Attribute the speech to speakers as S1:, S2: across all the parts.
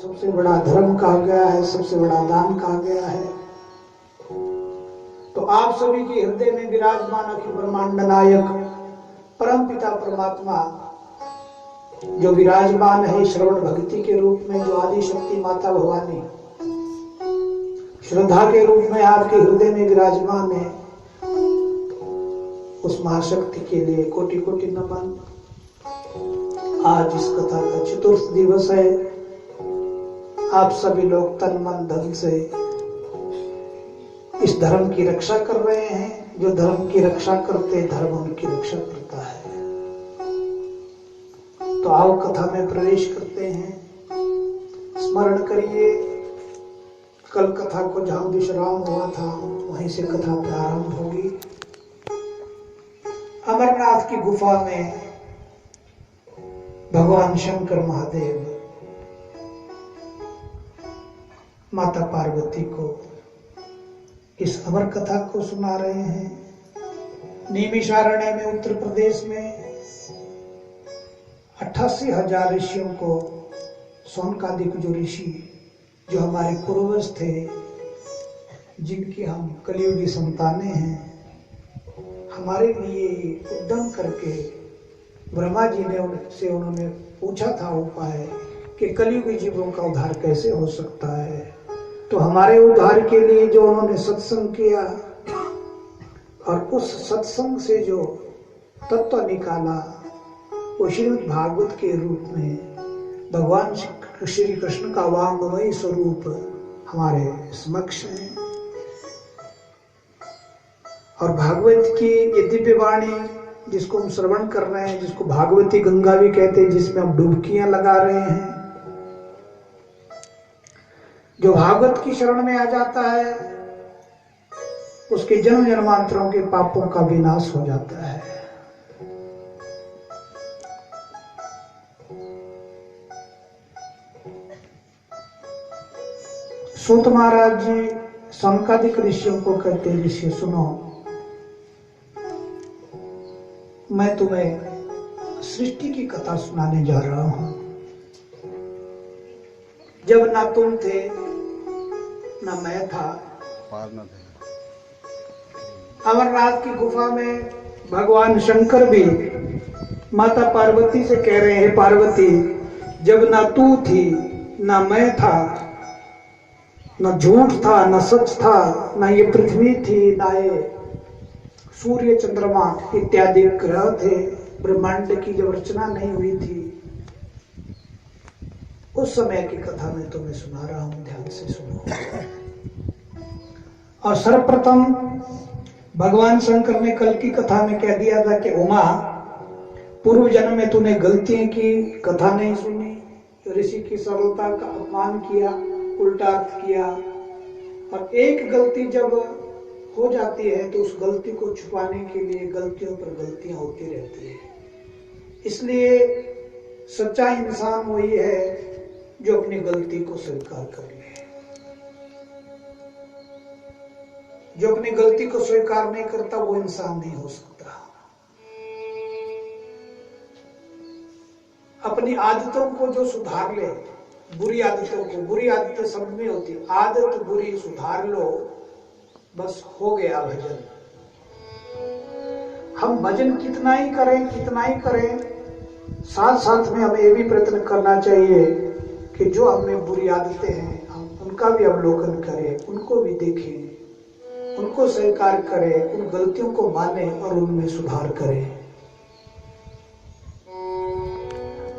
S1: सबसे बड़ा धर्म कहा गया है, सबसे बड़ा दान कहा गया है। तो आप सभी के हृदय में विराजमान अखिल ब्रह्मांड नायक परम पिता परमात्मा जो विराजमान है श्रवण भक्ति के रूप में, जो आदि शक्ति माता भवानी श्रद्धा के रूप में आपके हृदय में विराजमान है, उस महाशक्ति के लिए कोटि कोटि नमन। आज इस कथा का चतुर्थ दिवस है। आप सभी लोग तन मन धन से इस धर्म की रक्षा कर रहे हैं। जो धर्म की रक्षा करते, धर्म उनकी रक्षा करता है। तो आओ कथा में प्रवेश करते हैं। स्मरण करिए, कल कथा को जहां विश्राम हुआ था वहीं से कथा प्रारंभ होगी। अमरनाथ की गुफा में भगवान शंकर महादेव माता पार्वती को इस अमर कथा को सुना रहे हैं। नैमिषारण्य में उत्तर प्रदेश में 88,000 ऋषियों को सौनकादिक जो ऋषि जो हमारे पूर्वज थे, जिनकी हम कलियुगी संतानें हैं, हमारे लिए उद्यम करके ब्रह्मा जी ने उन्होंने पूछा था उपाय कि कलियुगी जीवों का उद्धार कैसे हो सकता है। तो हमारे उद्धार के लिए जो उन्होंने सत्संग किया और उस सत्संग से जो तत्व निकाला वो श्रीमद् भागवत के रूप में भगवान श्री कृष्ण का वांगमयी स्वरूप हमारे समक्ष है। और भागवत की ये दिव्य वाणी जिसको हम श्रवण कर रहे हैं, जिसको भागवती गंगा भी कहते हैं, जिसमें हम डुबकियां लगा रहे हैं, जो भागवत की शरण में आ जाता है उसके जन्म जन्मांतरों के पापों का विनाश हो जाता है। सूत महाराज जी सौनकादिक ऋषियों को कहते, ऋषि सुनो, मैं तुम्हें सृष्टि की कथा सुनाने जा रहा हूं। जब ना तुम थे ना मैं था, अमरनाथ की गुफा में भगवान शंकर भी माता पार्वती से कह रहे हैं, पार्वती जब ना तू थी ना मैं था, न झूठ था न सच था, न ये पृथ्वी थी, ना ये सूर्य चंद्रमा इत्यादि ग्रह थे, ब्रह्मांड की जब रचना नहीं हुई थी, उस समय की कथा मैं तुम्हें सुना रहा हूं, ध्यान से सुनो। और सर्वप्रथम भगवान शंकर ने कल की कथा में कह दिया था कि उमा, पूर्व जन्म में तूने गलतियां की, कथा नहीं सुनी, ऋषि की सरलता का अपमान किया, उल्टा अर्थ किया। और एक गलती जब हो जाती है तो उस गलती को छुपाने के लिए गलतियों पर गलतियां होती रहती है। इसलिए सच्चा इंसान वही है जो अपनी गलती को स्वीकार कर ले। जो अपनी गलती को स्वीकार नहीं करता वो इंसान नहीं हो सकता। अपनी आदतों को जो सुधार ले, बुरी आदतों को, बुरी आदतें सब में होती, आदत बुरी सुधार लो, बस हो गया भजन। हम भजन कितना ही करें, साथ साथ में हमें ये भी प्रयत्न करना चाहिए कि जो हमें बुरी आदतें हैं हम उनका भी अवलोकन करें, उनको भी देखें, उनको स्वीकार करें, उन गलतियों को माने और उनमें सुधार करें।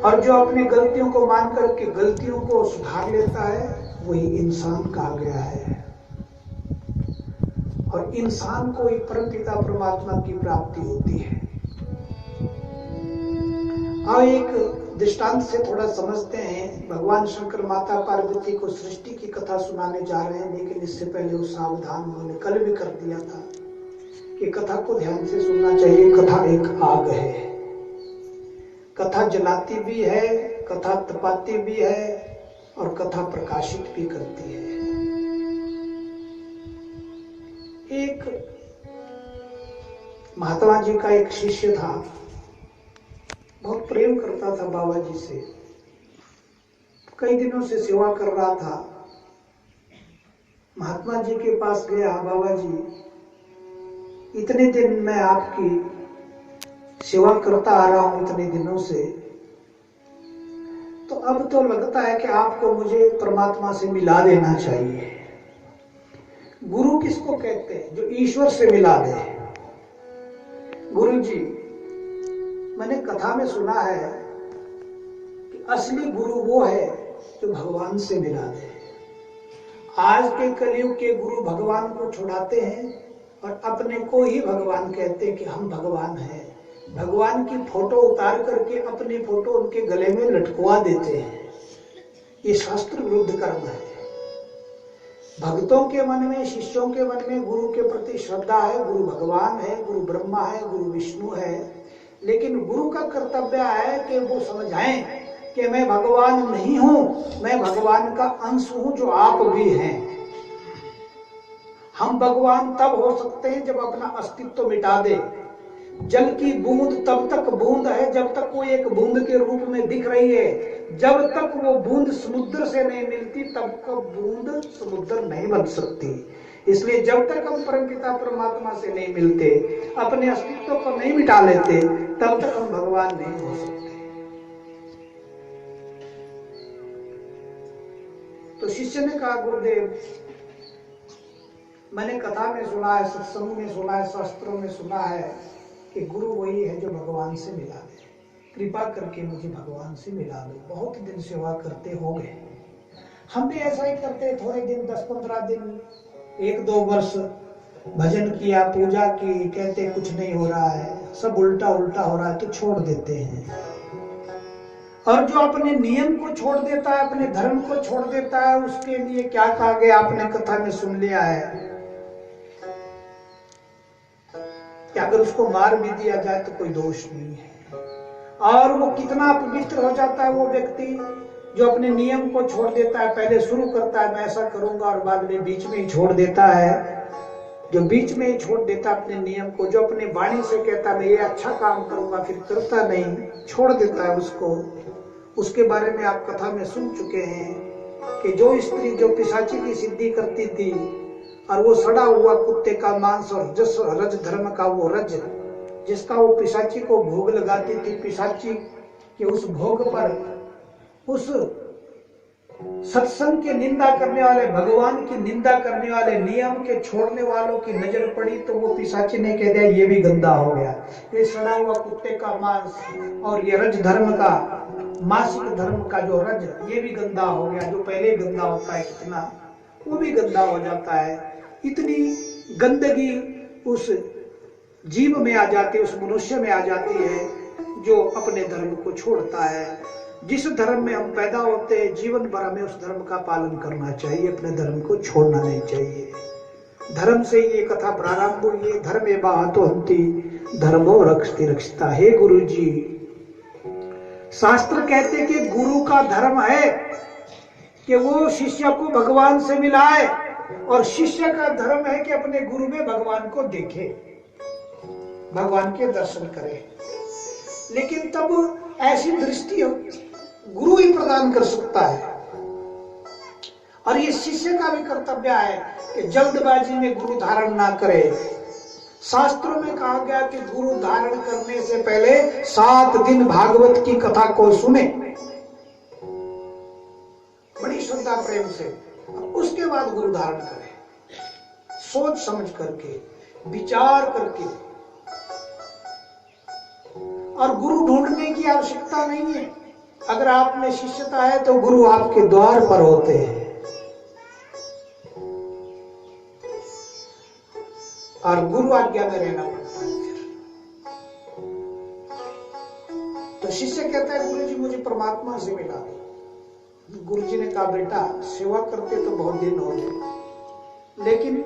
S1: और जो अपनी गलतियों को मान करके गलतियों को सुधार लेता है वही इंसान कहा गया है। और इंसान को ही परमपिता परमात्मा की प्राप्ति होती है। अब एक दृष्टांत से थोड़ा समझते हैं। भगवान शंकर माता पार्वती को सृष्टि की कथा सुनाने जा रहे हैं, लेकिन इससे पहले वो सावधान उन्होंने कल भी कर दिया था कि कथा को ध्यान से सुनना चाहिए। कथा एक आग है, कथा जलाती भी है, कथा तपाती भी है और कथा प्रकाशित भी करती है। एक महात्मा जी का एक शिष्य था, बहुत प्रेम करता था बाबा जी से, कई दिनों से सेवा कर रहा था। महात्मा जी के पास गया, बाबा जी इतने दिन मैं आपकी सेवा करता आ रहा हूं इतने दिनों से, तो अब तो लगता है कि आपको मुझे परमात्मा से मिला देना चाहिए। गुरु किसको कहते हैं? जो ईश्वर से मिला दे। गुरु जी, मैंने कथा में सुना है कि असली गुरु वो है जो भगवान से मिला दे। आज के कलयुग के गुरु भगवान को छुड़ाते हैं और अपने को ही भगवान कहते हैं कि हम भगवान हैं। भगवान की फोटो उतार करके अपनी फोटो उनके गले में लटकवा देते हैं। ये शास्त्र विरुद्ध कर्म है। भक्तों के मन में, शिष्यों के मन में गुरु के प्रति श्रद्धा है। गुरु भगवान है, गुरु ब्रह्मा है, गुरु विष्णु है। लेकिन गुरु का कर्तव्य है कि वो समझाएं कि मैं भगवान नहीं हूं, मैं भगवान का अंश हूं जो आप भी हैं। हम भगवान तब हो सकते हैं जब अपना अस्तित्व मिटा दे। जल की बूंद तब तक बूंद है जब तक वो एक बूंद के रूप में दिख रही है। जब तक वो बूंद समुद्र से नहीं मिलती तब तक बूंद समुद्र नहीं बन सकती। इसलिए जब तक हम परमपिता परमात्मा से नहीं मिलते, अपने अस्तित्व को नहीं मिटा लेते, तब तक हम भगवान नहीं हो सकते। तो शिष्य ने कहा, गुरुदेव मैंने कथा में सुना है, सत्संग में सुना है, शास्त्रों में सुना है कि गुरु वही है जो भगवान से मिला दे। कृपा करके मुझे भगवान से मिला दो। बहुत दिन सेवा करते हो गए, हम भी ऐसा ही करते। थोड़े दिन, 10-15 दिन, 1-2 वर्ष भजन किया, पूजा की, कहते कुछ नहीं हो रहा है, सब उल्टा उल्टा हो रहा है, तो छोड़ देते हैं। और जो अपने नियम को छोड़ देता है, अपने धर्म को छोड़ देता है, उसके लिए क्या कहा गया, आपने कथा में सुन लिया है कि अगर उसको मार भी दिया जाए तो कोई दोष नहीं है। और वो कितना पवित्र हो जाता है वो व्यक्ति जो अपने नियम को छोड़ देता है। पहले शुरू करता है मैं ऐसा करूंगा और बाद में बीच में ही छोड़ देता है। जो बीच में ही छोड़ देता अपने नियम को, जो अपने वाणी से कहता मैं ये अच्छा काम करूंगा फिर करता नहीं, छोड़ देता है उसको। उसके बारे में आप कथा में सुन चुके हैं कि जो स्त्री जो पिशाची की सिद्धि करती थी और वो सड़ा हुआ कुत्ते का मांस और जस रज धर्म का वो रज, जिसका वो पिशाची को भोग लगाती थी, पिशाची के उस भोग पर उस सत्संग की निंदा करने वाले, भगवान की निंदा करने वाले, नियम के छोड़ने वालों की नजर पड़ी तो वो पिशाची ने कह दिया ये भी गंदा हो गया। ये सड़ा हुआ कुत्ते का मांस और ये रज धर्म का, मासिक धर्म का जो रज, ये भी गंदा हो गया। जो पहले गंदा होता है कितना, वो भी गंदा हो जाता है। इतनी गंदगी उस जीव में आ जाती है, उस मनुष्य में आ जाती है जो अपने धर्म को छोड़ता है। जिस धर्म में हम पैदा होते हैं जीवन भर हमें उस धर्म का पालन करना चाहिए, अपने धर्म को छोड़ना नहीं चाहिए। धर्म से ये कथा प्रारंभ हुई है, धर्मे बाहतो हंति धर्मो रक्षति रक्षिता। हे गुरु जी, शास्त्र कहते कि गुरु का धर्म है कि वो शिष्य को भगवान से मिलाए और शिष्य का धर्म है कि अपने गुरु में भगवान को देखे, भगवान के दर्शन करे। लेकिन तब ऐसी दृष्टि गुरु ही प्रदान कर सकता है। और ये शिष्य का भी कर्तव्य है कि जल्दबाजी में गुरु धारण ना करे। शास्त्रों में कहा गया कि गुरु धारण करने से पहले 7 दिन भागवत की कथा को सुने बड़ी श्रद्धा प्रेम से, उसके बाद गुरु धारण करे, सोच समझ करके, विचार करके। और गुरु ढूंढने की आवश्यकता नहीं है। अगर आप में शिष्यता है तो गुरु आपके द्वार पर होते हैं। और गुरु आज्ञा में रहना पड़ता है। तो शिष्य कहता है गुरु जी मुझे परमात्मा से मिला दो। गुरु जी ने कहा बेटा सेवा करते तो बहुत दिन हो गए, लेकिन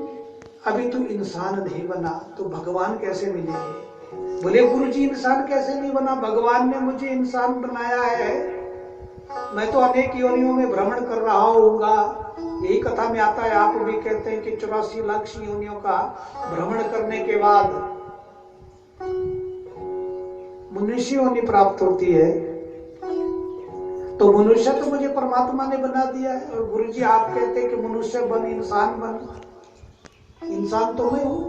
S1: अभी तू इंसान नहीं बना तो भगवान कैसे मिलेंगे? बोले गुरु जी इंसान कैसे नहीं बना, भगवान ने मुझे इंसान बनाया है। मैं तो अनेक योनियों में भ्रमण कर रहा होऊंगा। यही कथा में आता है, आप भी कहते हैं कि 84 लाख योनियों का भ्रमण करने के बाद मनुष्य योनि प्राप्त होती है। तो मनुष्य तो मुझे परमात्मा ने बना दिया है, और गुरुजी आप कहते हैं कि मनुष्य बन, इंसान बन। इंसान तो मैं हूं,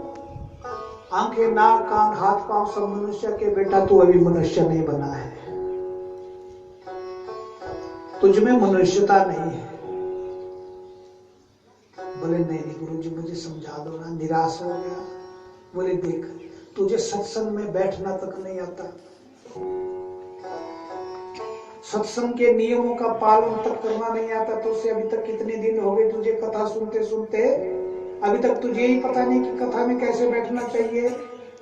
S1: आंखें, नाक, कान, हाथ, पांव सब मनुष्य के। बेटा तू अभी मनुष्य नहीं बना है, तुझ में मनुष्यता नहीं है। बोले नहीं गुरुजी मुझे समझा दो ना, निराश हो गया। बोले देख, तुझे सत्संग में बैठना तक नहीं आता, सत्संग के नियमों का पालन तक करना नहीं आता, तो उसे अभी तक कितने दिन हो गए तुझे कथा सुनते सुनते, अभी तक तुझे ही पता नहीं कि कथा में कैसे बैठना चाहिए,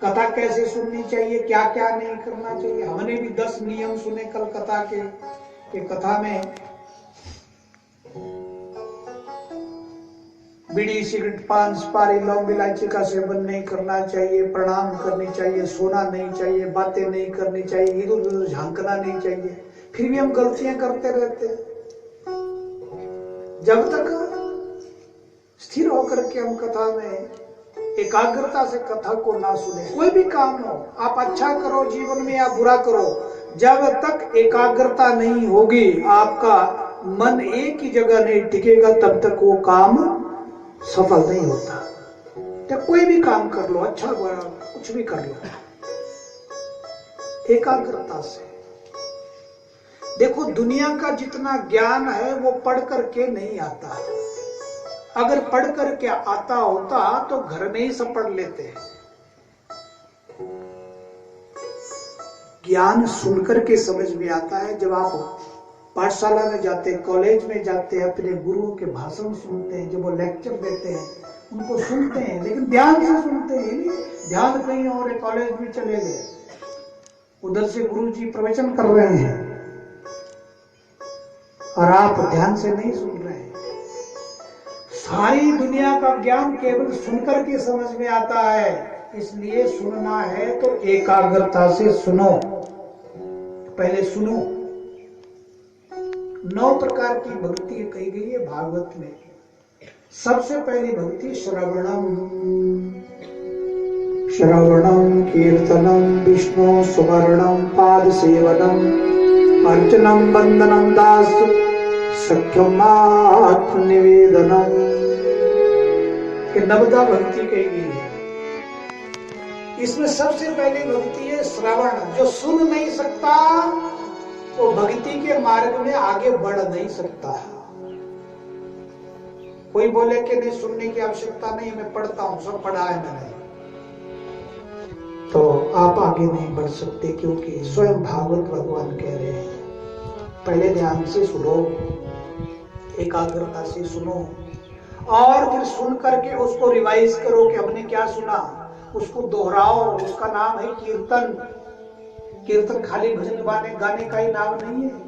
S1: कथा कैसे सुननी चाहिए, क्या क्या नहीं करना चाहिए। हमने भी 10 नियम सुने कल कथा के, कि कथा में बीड़ी, सिगरेट, पान, सुपारी, लौंग, इलायची का सेवन नहीं करना चाहिए, प्रणाम करनी चाहिए, सोना नहीं चाहिए, बातें नहीं करनी चाहिए, इधर उधर झांकना नहीं चाहिए। फिर भी हम गलतियां करते रहते हैं। जब तक स्थिर होकर के हम कथा में एकाग्रता से कथा को ना सुने, कोई भी काम हो, आप अच्छा करो जीवन में या बुरा करो, जब तक एकाग्रता नहीं होगी, आपका मन एक ही जगह नहीं टिकेगा, तब तक वो काम सफल नहीं होता। तो कोई भी काम कर लो, अच्छा बुरा कुछ भी कर लो, एकाग्रता से। देखो दुनिया का जितना ज्ञान है वो पढ़ करके नहीं आता। अगर पढ़ करके आता होता तो घर में ही सब पढ़ लेते हैं। ज्ञान सुनकर के समझ में आता है। जब आप पाठशाला में जाते हैं, कॉलेज में जाते हैं, अपने गुरुओं के भाषण सुनते हैं, जब वो लेक्चर देते हैं उनको सुनते हैं, लेकिन ध्यान से सुनते हैं। ध्यान कहीं और है, कॉलेज में चले गए, उधर से गुरुजी प्रवचन कर रहे हैं और आप ध्यान से नहीं सुन रहे हैं। सारी दुनिया का ज्ञान केवल सुनकर के समझ में आता है, इसलिए सुनना है तो एकाग्रता से सुनो। पहले सुनो। 9 प्रकार की भक्ति कही गई है भागवत में। सबसे पहली भक्ति श्रवणम, श्रवणम कीर्तनम विष्णु सुवर्णम पाद सेवनम अर्चनम वंदनम दास सख्यम आत्म निवेदनम। नवदा भक्ति कही गई है। इसमें सबसे पहली भक्ति है श्रवण। जो सुन नहीं सकता वो भक्ति के मार्ग में आगे बढ़ नहीं सकता। कोई बोले कि नहीं सुनने की आवश्यकता नहीं, मैं पढ़ता हूं, सब पढ़ा है मैंने, तो आप आगे नहीं बढ़ सकते, क्योंकि स्वयं भागवत भगवान कह रहे हैं पहले ध्यान से सुनो, एकाग्रता से सुनो, और फिर सुन करके उसको रिवाइज करो कि हमने क्या सुना, उसको दोहराओ। उसका नाम है कीर्तन। कीर्तन खाली भजन गाने का ही नाम नहीं है।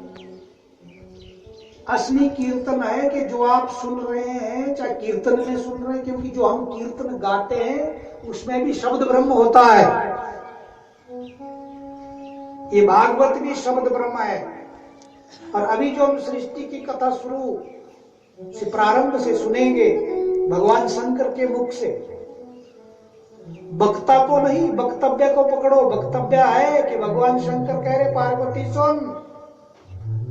S1: असली कीर्तन है कि जो आप सुन रहे हैं, चाहे कीर्तन में सुन रहे हैं, क्योंकि जो हम कीर्तन गाते हैं उसमें भी शब्द ब्रह्म होता है। ये भागवत भी शब्द ब्रह्म है। और अभी जो हम सृष्टि की कथा शुरू से प्रारंभ से सुनेंगे भगवान शंकर के मुख से, वक्ता को नहीं, वक्तव्य को पकड़ो। वक्तव्य है कि भगवान शंकर कह रहे पार्वती सुन।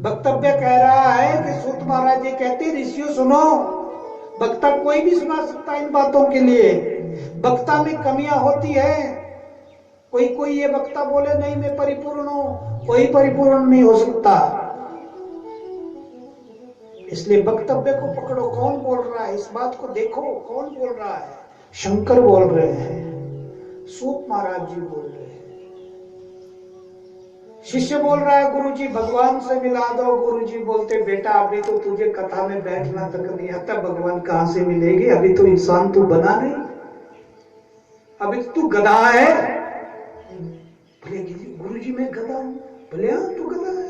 S1: वक्तव्य कह रहा है कि सूत महाराज जी कहते ऋषियों सुनो। वक्ता कोई भी सुना सकता है इन बातों के लिए। वक्ता में कमियां होती है। कोई ये वक्ता बोले नहीं मैं परिपूर्ण हूं, कोई परिपूर्ण नहीं हो सकता। इसलिए वक्तव्य को पकड़ो। कौन बोल रहा है इस बात को देखो, कौन बोल रहा है। शंकर बोल रहे हैं, सूत महाराज जी बोल रहे हैं। शिष्य बोल रहा है गुरुजी भगवान से मिला दो। गुरुजी बोलते बेटा अभी तो तुझे कथा में बैठना तक नहीं आता, भगवान कहां से मिलेगी, अभी तो इंसान तू बना नहीं, अभी तो तू गधा है। बोले गुरुजी मैं गधा हूं। बोले हाँ तू गधा है,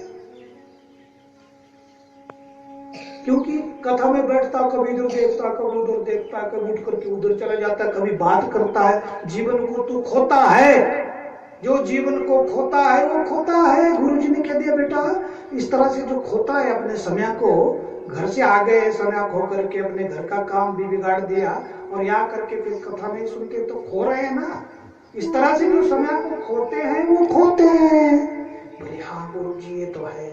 S1: क्योंकि कथा में बैठता कभी इधर देखता, कभी उधर देखता, कभी उठ करके उधर चला जाता, कभी बात करता है। जीवन को तू खोता है। जो जीवन को खोता है वो खोता है। गुरुजी ने कह दिया बेटा इस तरह से जो खोता है अपने समय को, घर से आ गए समय खो करके अपने घर का काम भी बिगाड़ दिया और यहाँ करके फिर कथा नहीं सुनते तो खो रहे हैं ना। इस तरह से जो समय को खोते हैं वो खोते हैं। बोले हाँ गुरुजी ये तो है।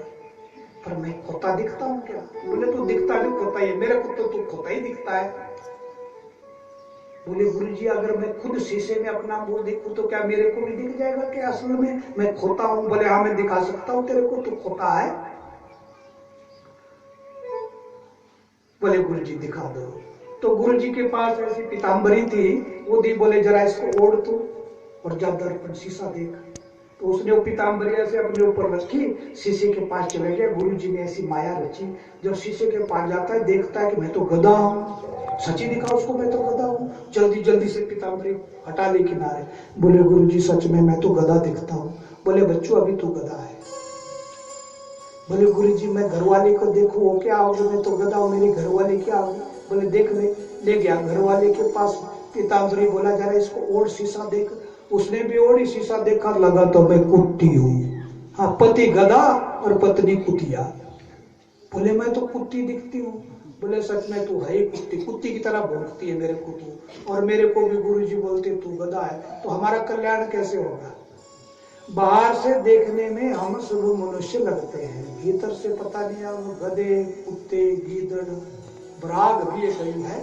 S1: पर मैं खोता दिखता हूँ क्या? बोले तू दिखता नहीं, खोता ही है, मेरे को तो तू खोता ही दिखता है। बोले गुरुजी अगर मैं खुद शीशे में अपना मुंह देखूं तो क्या मेरे को भी दिख जाएगा कि असल में मैं खोता हूं? बोले हाँ मैं दिखा सकता हूं तेरे को, तू खोता है। बोले गुरुजी दिखा दो। तो गुरुजी के पास ऐसी पीताम्बरी थी, वो दी, बोले जरा इसको ओढ़ तू और जा दर्पण शीशा देख। तो उसने वो पीताम्बरी ऐसे अपने ऊपर रखी, शीशे के पास चले गया। गुरुजी ने ऐसी माया रची, जब शीशे के पास जाता है देखता है कि मैं तो गधा हूँ। सच्ची दिखा उसको, मैं तो गधा हूँ। जल्दी जल्दी से पीताम्बरी हटा ले किनारे। बोले गुरुजी सच में मैं तो गधा दिखता हूँ। बोले बच्चों अभी तू गधा है। बोले गुरुजी मैं घरवाले को देखूं, वो क्या होगा? मैं तो गधा हूँ, मेरी घरवाली क्या होगी? बोले देख ले गया घरवाले के पास पीताम्बरी, बोला जरा इसको ओढ़ शीशा देख। उसने भी ओढ़ी, शीशा देखा, लगा तो मैं कुत्ती हूँ। हाँ, पति गधा और पत्नी कुतिया। बोले मैं तो कुत्ती दिखती हूँ। बोले सच में तू है कुत्ती, कुत्ती की तरह भौंकती है मेरे को तू, और मेरे को भी गुरुजी बोलते तू गधा है। तो हमारा कल्याण कैसे होगा? बाहर से देखने में हम सब मनुष्य लगते हैं, भीतर से पता नहीं हम गधे, कुत्ते, गीदड़, ब्राग भी कहीं है।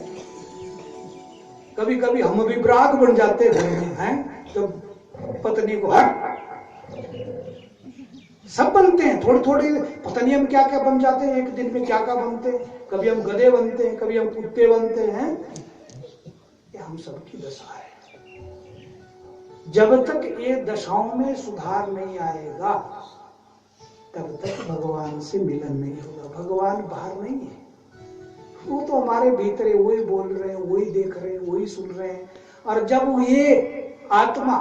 S1: कभी कभी हम भी ब्राग बन जाते हैं, तो पत्नी को हट, सब बनते हैं थोड़े थोड़े, पता नहीं हम क्या क्या बन जाते हैं, एक दिन में क्या क्या बनते हैं। कभी हम गधे बनते हैं, कभी हम कुत्ते बनते हैं। ये हम सबकी दशा है। जब तक ये दशाओं में सुधार नहीं आएगा तब तक भगवान से मिलन नहीं होगा। भगवान बाहर नहीं है, वो तो हमारे भीतर है, वही बोल रहे हैं, वही देख रहे हैं, वही सुन रहे हैं। और जब ये आत्मा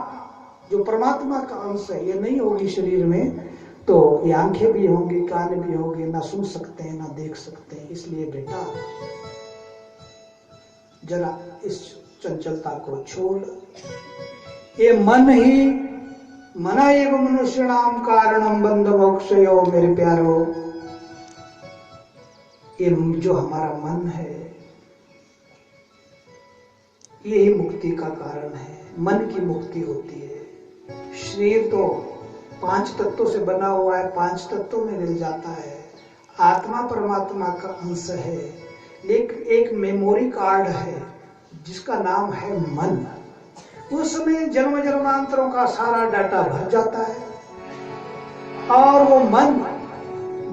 S1: जो परमात्मा का अंश है ये नहीं होगी शरीर में, तो ये आंखें भी होंगी, कान भी होंगे, ना सुन सकते हैं ना देख सकते हैं। इसलिए बेटा जरा इस चंचलता को छोड़। ये मन ही मना एव मनुष्य नाम कारणम बंध मोक्षयो। मेरे प्यारो, ये जो हमारा मन है यही मुक्ति का कारण है। मन की मुक्ति होती है। शरीर तो 5 तत्वों से बना हुआ है, 5 तत्वों में मिल जाता है। आत्मा परमात्मा का अंश है, लेकिन एक मेमोरी कार्ड है जिसका नाम है मन। उसमें जन्म जन्मांतरों का सारा डाटा भर जाता है और वो मन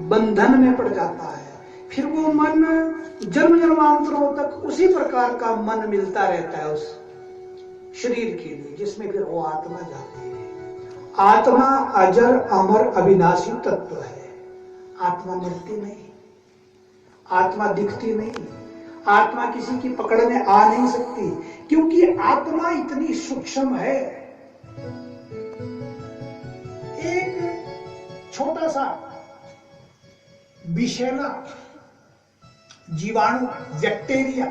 S1: बंधन में पड़ जाता है। फिर वो मन जन्म जन्मांतरों तक उसी प्रकार का मन मिलता रहता है उस शरीर के लिए, जिसमें फिर वो आत्मा जाती है। आत्मा अजर अमर अविनाशी तत्व है। आत्मा मरती नहीं, आत्मा दिखती नहीं, आत्मा किसी की पकड़ में आ नहीं सकती, क्योंकि आत्मा इतनी सूक्ष्म है। एक छोटा सा विषैला जीवाणु, बैक्टीरिया,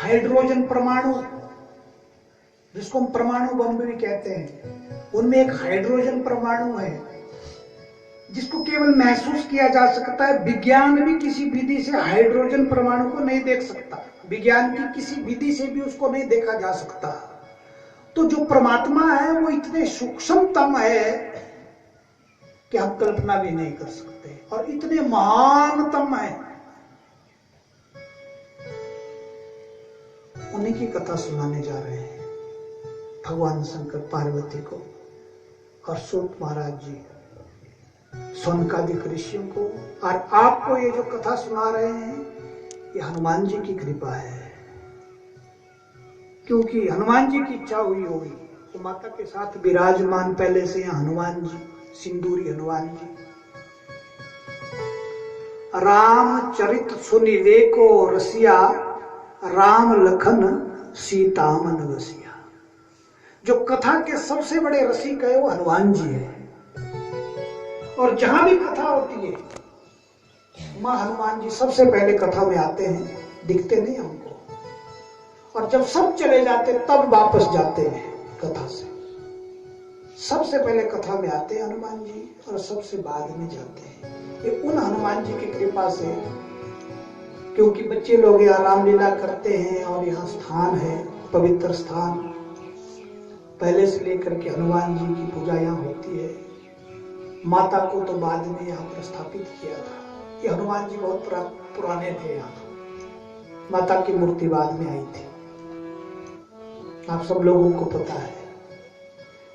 S1: हाइड्रोजन परमाणु, जिसको हम परमाणु बम भी कहते हैं, उनमें एक हाइड्रोजन परमाणु है जिसको केवल महसूस किया जा सकता है। विज्ञान भी किसी विधि से हाइड्रोजन परमाणु को नहीं देख सकता, विज्ञान की किसी विधि से भी उसको नहीं देखा जा सकता। तो जो परमात्मा है वो इतने सूक्ष्मतम है कि हम कल्पना भी नहीं कर सकते, और इतने महानतम है। उन्हीं की कथा सुनाने जा रहे हैं, भगवान शंकर पार्वती को और सूत महाराज जी सौनकादिक ऋषियों को, और आपको ये जो कथा सुना रहे हैं ये हनुमान जी की कृपा है। क्योंकि हनुमान जी की इच्छा हुई होगी तो माता के साथ विराजमान पहले से यहाँ हनुमान जी, सिंदूरी हनुमान जी। रामचरित सुनिवेको रसिया, राम लखन सीता मन बसिया। जो कथा के सबसे बड़े रसिक है वो हनुमान जी है। और जहां भी कथा होती है मां हनुमान जी सबसे पहले कथा में आते हैं, दिखते नहीं हमको, और जब सब चले जाते तब वापस जाते हैं कथा से। सबसे पहले कथा में आते हैं हनुमान जी और सबसे बाद में जाते हैं। ये उन हनुमान जी की कृपा से, क्योंकि बच्चे लोग यहाँ रामलीला करते हैं और यहाँ स्थान है, पवित्र स्थान, पहले से लेकर के हनुमान जी की पूजा यहाँ होती है। माता को तो बाद में यहाँ पर स्थापित किया था। ये हनुमान जी बहुत पुराने थे यहाँ, माता की मूर्ति बाद में आई थी, आप सब लोगों को पता है।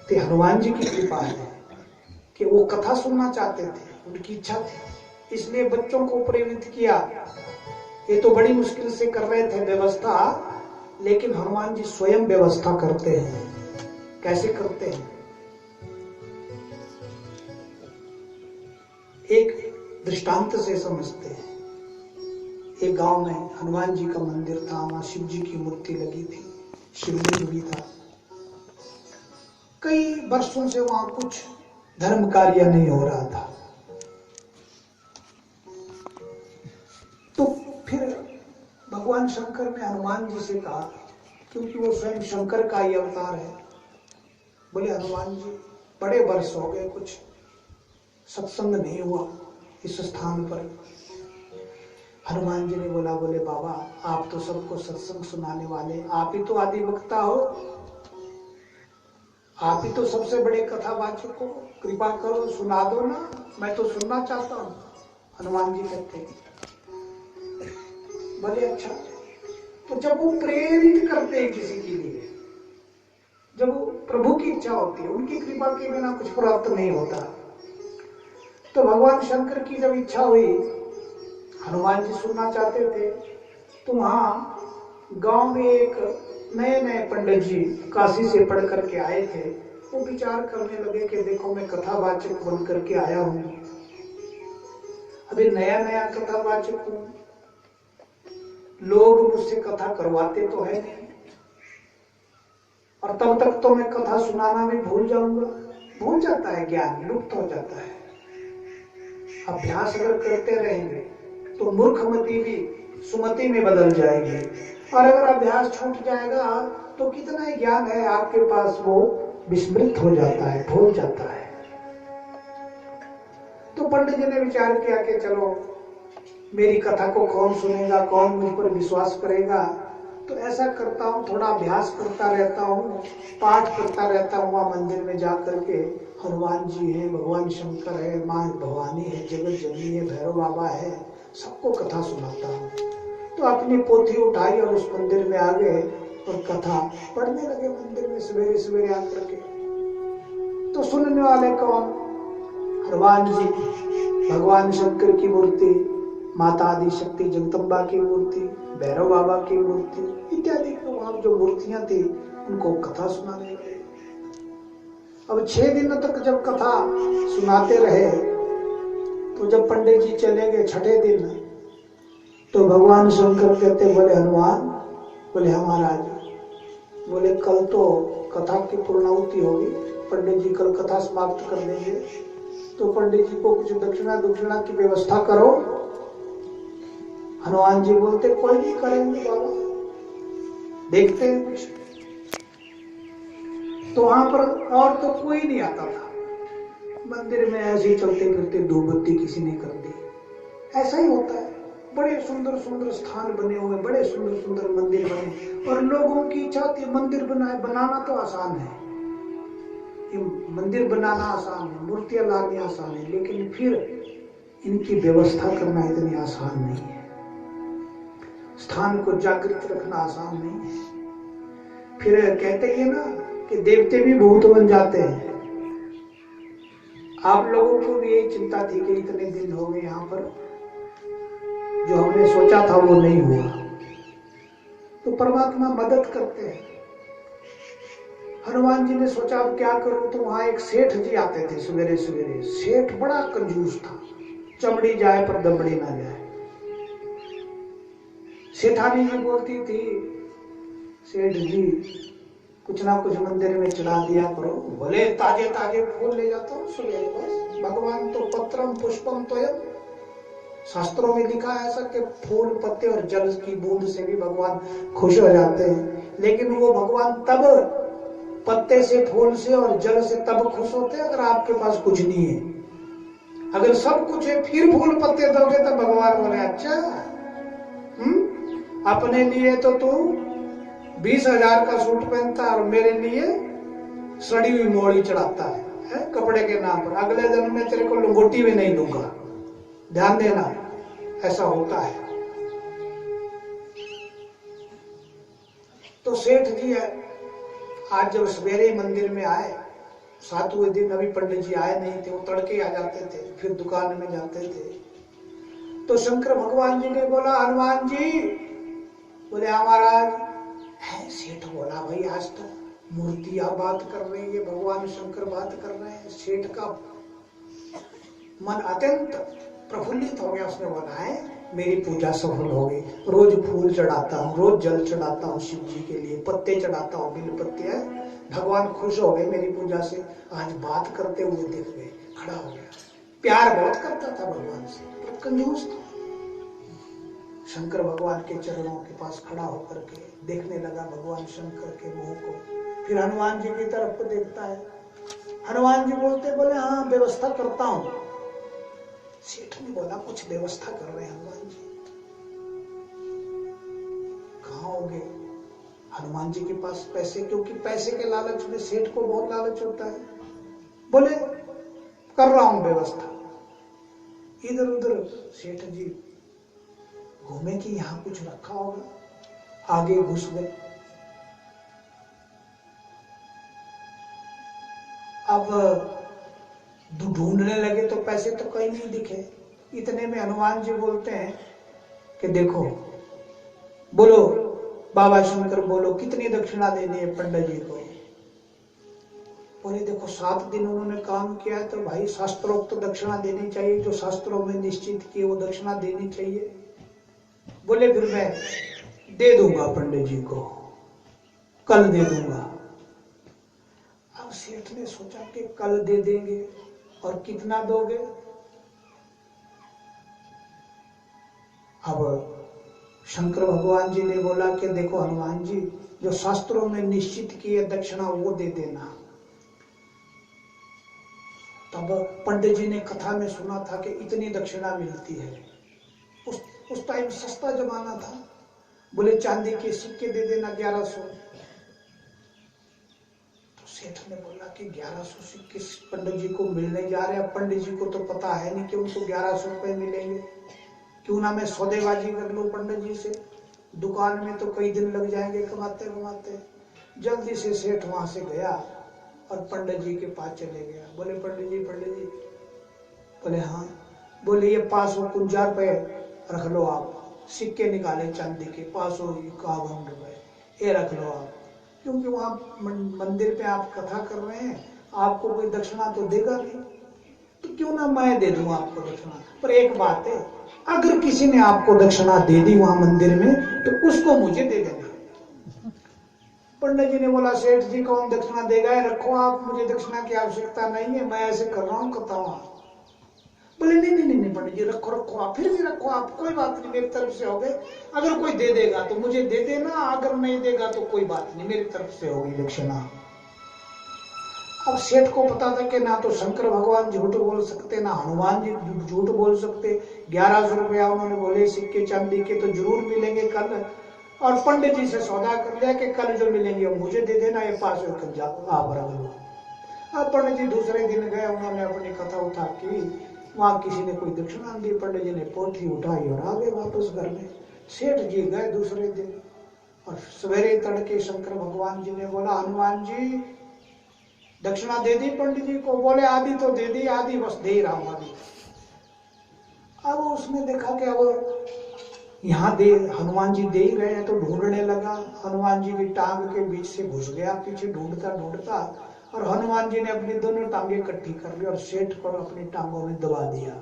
S1: तो हनुमान जी की कृपा है कि वो कथा सुनना चाहते थे, उनकी इच्छा थी, इसलिए बच्चों को प्रेरित किया। ये तो बड़ी मुश्किल से कर रहे थे व्यवस्था, लेकिन हनुमान जी स्वयं व्यवस्था करते हैं। कैसे करते हैं? एक दृष्टांत से समझते हैं। एक गांव में हनुमान जी का मंदिर था, वहां शिव जी की मूर्ति लगी थी, शिवलिंग भी था। कई वर्षों से वहां कुछ धर्म कार्य नहीं हो रहा था। तो फिर भगवान शंकर ने हनुमान जी से कहा, क्योंकि वो स्वयं शंकर का ही अवतार है, बोले हनुमान जी बड़े वर्ष हो गए, कुछ सत्संग नहीं हुआ इस स्थान पर। हनुमान जी ने बोला, बोले बाबा आप तो सबको सत्संग सुनाने वाले, आप ही तो आदि वक्ता हो, आप ही तो सबसे बड़े कथावाचक हो, कृपा करो सुना दो ना, मैं तो सुनना चाहता हूं। हनुमान जी कहते बोले अच्छा। तो जब वो प्रेरित करते हैं किसी के लिए, जब वो प्रभु की इच्छा होती है, उनकी कृपा के बिना कुछ प्राप्त नहीं होता। तो भगवान शंकर की जब इच्छा हुई, हनुमान जी सुनना चाहते थे, तो वहां गांव में एक नए नए पंडित जी काशी से पढ़ करके आए थे। वो विचार करने लगे कि देखो मैं कथावाचक बन करके आया हूं, अभी नया नया कथावाचक हूं, लोग मुझसे कथा करवाते तो है नहीं, और तब तक तो मैं कथा सुनाना भी भूल जाऊंगा। भूल जाता है, ज्ञान लुप्त हो जाता है। अभ्यास अगर करते रहेंगे तो मूर्खमति भी सुमति में बदल जाएगी, और अगर अभ्यास छूट जाएगा तो कितना ही ज्ञान है आपके पास, वो विस्मृत हो जाता है, भूल जाता है। तो पंडित जी ने विचार किया कि चलो मेरी कथा को कौन सुनेगा, कौन मुझ पर विश्वास करेगा, तो ऐसा करता हूँ, थोड़ा अभ्यास करता रहता हूँ, पाठ करता रहता हूँ वहां मंदिर में जा करके। हनुमान जी है, भगवान शंकर है, माँ भवानी है, जगत जननी है, भैरव बाबा है, सबको कथा सुनाता हूँ। तो अपनी पोथी उठाई और उस मंदिर में आ गए और कथा पढ़ने लगे मंदिर में सवेरे सवेरे आकर के। तो सुनने वाले कौन? हनुमान जी, भगवान शंकर की मूर्ति, माता आदि शक्ति जगदम्बा की मूर्ति, भैरव बाबा की मूर्ति इत्यादि वहां जो मूर्तियां थी, उनको कथा सुनाने लगे। अब 6 दिन तक जब कथा सुनाते रहे, तो जब पंडित जी चले गए 6ठे दिन, तो भगवान शंकर कहते, बोले हनुमान, बोले हाँ महाराज, बोले कल तो कथा की पूर्णाहुति होगी, पंडित जी कल कथा समाप्त कर देंगे, तो पंडित जी को कुछ दक्षिणा की व्यवस्था करो। हनुमान जी बोलते, कोई नहीं करेंगे बाबा, देखते हैं कुछ। तो वहां पर और तो कोई नहीं आता था, मंदिर में ऐसे ही चलते फिरते धूप बत्ती किसी ने कर दी। ऐसा ही होता है, बड़े सुंदर सुंदर स्थान बने हुए, बड़े सुंदर सुंदर मंदिर बने, और लोगों की इच्छा होती है मंदिर बनाना तो आसान है, ये मंदिर बनाना आसान है, मूर्तियां लानी आसान है, लेकिन फिर इनकी व्यवस्था करना इतनी आसान नहीं है, स्थान को जागृत रखना आसान नहीं है। फिर कहते हैं ना कि देवते भी भूत बन जाते हैं। आप लोगों को भी यही चिंता थी कि इतने दिन हो गए यहाँ पर, जो हमने सोचा था वो नहीं हुआ, तो परमात्मा मदद करते हैं। हनुमान जी ने सोचा अब क्या करूं, तो वहां एक सेठ जी आते थे सवेरे सवेरे। सेठ बड़ा कंजूस था, चमड़ी जाए पर दबड़ी ना जाए। सेठानी जी बोलती थी, सेठ जी कुछ ना कुछ मंदिर में चढ़ा दिया करो। बोले ताजे ताजे फूल ले जाता हूँ सवेरे, बस भगवान तो पत्रम पुष्पम तोयम, शास्त्रों में लिखा है ऐसा कि फूल पत्ते और जल की बूंद से भी भगवान खुश हो जाते हैं। लेकिन वो भगवान तब पत्ते से, फूल से और जल से तब खुश होते हैं अगर आपके पास कुछ नहीं है। अगर सब कुछ है फिर फूल पत्ते दोगे तो भगवान बोले अच्छा, अपने लिए तो तू 20,000 का सूट पहनता है और मेरे लिए सड़ी हुई मोड़ी चढ़ाता है, है कपड़े के नाम पर, अगले जन्म में तेरे को लंगोटी भी नहीं दूंगा, ध्यान देना, ऐसा होता है। तो सेठ जी आज जब सवेरे मंदिर में आए, 7वें दिन, अभी पंडित जी आए नहीं थे, वो तड़के आ जाते थे, फिर दुकान में जाते थे। तो शंकर भगवान जी ने बोला, हनुमान जी, बोले हाँ महाराज। है सेठ बोला, भाई आज तो मूर्तियां बात कर रही है, भगवान शंकर बात कर रहे हैं। सेठ का मन अत्यंत प्रफुल्लित हो गया। उसने बोला, है मेरी पूजा सफल हो गई, रोज फूल चढ़ाता हूँ, रोज जल चढ़ाता हूँ शिव जी के लिए, पत्ते चढ़ाता हूँ, बिल पत्ते है, भगवान खुश हो गए मेरी पूजा से, आज बात करते हुए दिख गए, खड़ा हो गया। प्यार बहुत करता था भगवान से, पर कंजूस था। शंकर भगवान के चरणों के पास खड़ा होकर के देखने लगा भगवान शंकर के मुंह को, फिर हनुमान जी की तरफ को देखता है। हनुमान जी बोलते, बोले हाँ व्यवस्था करता हूं। सेठ ने बोला, कुछ व्यवस्था कर रहे हैं हनुमान जी, कहाँ होंगे? हनुमान जी के पास पैसे, क्योंकि पैसे के लालच में सेठ को बहुत लालच होता है। बोले कर रहा हूं व्यवस्था। इधर उधर सेठ जी घूमे कि यहां कुछ रखा होगा, आगे घुस गए। अब ढूंढने लगे तो पैसे तो कहीं नहीं दिखे। इतने में हनुमान जी बोलते हैं कि देखो, बोलो बाबा शंकर, बोलो कितनी दक्षिणा देनी है पंडित जी को? बोले देखो 7 दिन उन्होंने काम किया है, तो भाई शास्त्रोक्त दक्षिणा देनी चाहिए, जो शास्त्रों में निश्चित की वो दक्षिणा देनी चाहिए। बोले फिर मैं दे दूंगा पंडित जी को, कल दे दूंगा। अब सेठ ने सोचा कि कल दे देंगे, और कितना दोगे? अब शंकर भगवान जी ने बोला कि देखो हनुमान जी, जो शास्त्रों में निश्चित की है दक्षिणा वो दे देना। तब पंडित जी ने कथा में सुना था कि इतनी दक्षिणा मिलती है। उस टाइम सस्ता जमाना था। बोले चांदी के सिक्के दे देना 1100। तो सेठ ने बोला कि 1100 सिक्के पंडित जी को मिलने जा रहे हैं। पंडित जी को तो पता है नहीं कि उनको 1100 रुपए मिलेंगे। क्यों ना मैं सौदेबाजी कर लूं पंडित जी से, दुकान में तो कई दिन लग जाएंगे कमाते कमाते। जल्दी से सेठ वहां से गया और पंडित जी के पास चले गया। बोले पंडित जी, पंडित जी। बोले हाँ। बोले ये 551 रुपए रख लो आप। सिक्के निकाले चांदी के 551 रुपए, ये रख लो आप, क्योंकि वहां मंदिर पे आप कथा कर रहे हैं, आपको कोई दक्षिणा तो देगा नहीं, तो क्यों ना मैं दे दूं आपको दक्षिणा। पर एक बात है, अगर किसी ने आपको दक्षिणा दे दी वहां मंदिर में, तो उसको मुझे दे देना। पंडित जी ने बोला सेठ जी कौन दक्षिणा देगा, रखो आप, मुझे दक्षिणा की आवश्यकता नहीं है, मैं ऐसे कर रहा हूँ कथा वहां। बोले नहीं नहीं नहीं पंडित जी, रखो रखो आप, फिर भी रखो आप, कोई बात नहीं, मेरी तरफ से हो गए। अगर कोई दे देगा तो मुझे दे देना, अगर नहीं देगा तो कोई बात नहीं, मेरी तरफ से होगी दक्षिणा। अब सेठ को पता था कि ना तो शंकर भगवान झूठ बोल सकते, ना हनुमान जी झूठ बोल सकते। 1100 रुपया उन्होंने बोले सिक्के चांदी के, तो जरूर मिलेंगे कल। और पंडित जी से सौदा कर लिया कि कल जो मिलेंगे वो मुझे दे देना, ये 500 आप रख लो। अब पंडित जी दूसरे दिन गए, उन्होंने अपनी कथा उठा की, वहां किसी ने कोई दक्षिणा दी, पंडित जी ने पोथी उठाई और आ गए वापस घर में। सेठ जी गए दूसरे दिन, और सवेरे तड़के शंकर भगवान जी ने बोला हनुमान जी दक्षिणा दे दी पंडित जी को? बोले आधी तो दे दी, आधी बस दे ही रहा हूं अभी। अब उसने देखा कि अब यहाँ दे हनुमान जी दे ही रहे हैं, तो ढूंढने लगा। हनुमान जी की टांग के बीच से घुस गया पीछे, ढूंढता ढूंढता, और हनुमान जी ने अपनी दोनों टांगे इकट्ठी कर ली और सेठ को अपनी टांगों में दबा दिया।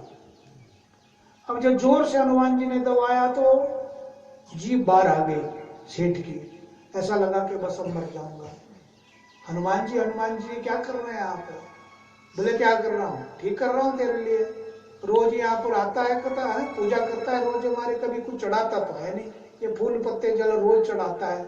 S1: अब जब जोर से हनुमान जी ने दबाया तो जीभ बाहर आ गई सेठ की, ऐसा लगा कि बस अब मर जाऊंगा। हनुमान जी क्या कर रहे हैं आप? बोले क्या कर रहा हूँ? ठीक कर रहा हूँ तेरे लिए, रोज यहाँ पर आता है, कथा है, पूजा करता है रोज हमारे, कभी कुछ चढ़ाता तो है नहीं, ये फूल पत्ते जल रोज चढ़ाता है,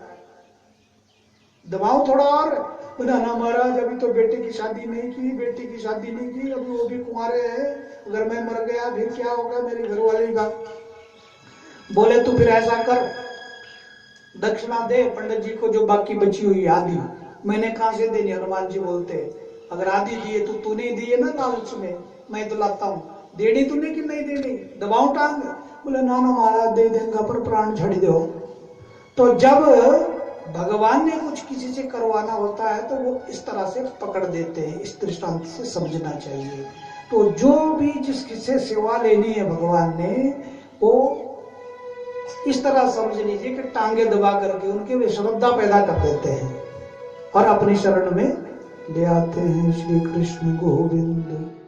S1: दबाऊं थोड़ा और? बोला ना महाराज, अभी तो बेटे की शादी नहीं की, बेटी की शादी नहीं की, अभी वो भी कुंवारे हैं, अगर मैं मर गया फिर क्या होगा मेरी घरवाली का। बोले तू फिर ऐसा कर, दक्षिणा दे पंडित जी को जो बाकी बची हुई आधी। मैंने कहां से देनी? हनुमान जी बोलते अगर आधी दिए तो तूने दिए ना लालच में, मैं दिलाता हूँ, देनी तूने कि नहीं देनी, दबाऊं टांग? बोले ना ना महाराज दे देंगे पर प्राण छड़ दो। तो जब भगवान ने कुछ किसी से करवाना होता है तो वो इस तरह से पकड़ देते हैं, इस दृष्टांत से समझना चाहिए। तो जो भी जिसकी से सेवा लेनी है भगवान ने, वो इस तरह समझ लीजिए कि टांगे दबा करके उनके वे श्रद्धा पैदा कर देते हैं और अपनी शरण में ले आते हैं। श्री कृष्ण गोविंद।